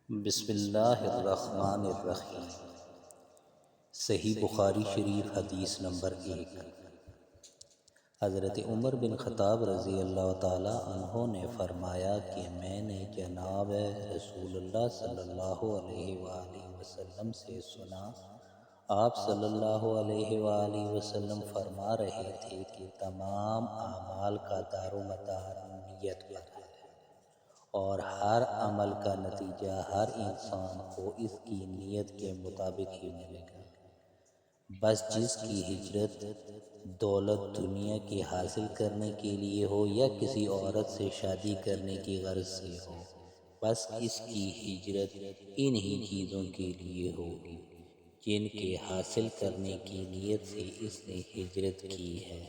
بسم اللہ الرحمن الرحیم۔ صحیح بخاری شریف حدیث نمبر 1۔ حضرت عمر بن خطاب رضی اللہ تعالی عنہ نے فرمایا کہ میں نے جناب رسول اللہ صلی اللہ علیہ وآلہ وسلم سے سنا، آپ صلی اللہ علیہ وآلہ وسلم فرما رہے تھے کہ تمام اعمال کا دار و مدار نیت پر ہے، اور ہر عمل کا نتیجہ ہر انسان کو اس کی نیت کے مطابق ہی ملے گا۔ بس جس کی ہجرت دولت دنیا کی حاصل کرنے کے لیے ہو یا کسی عورت سے شادی کرنے کی غرض سے ہو، بس اس کی ہجرت انہی چیزوں کے لیے ہوگی جن کے حاصل کرنے کی نیت سے اس نے ہجرت کی ہے۔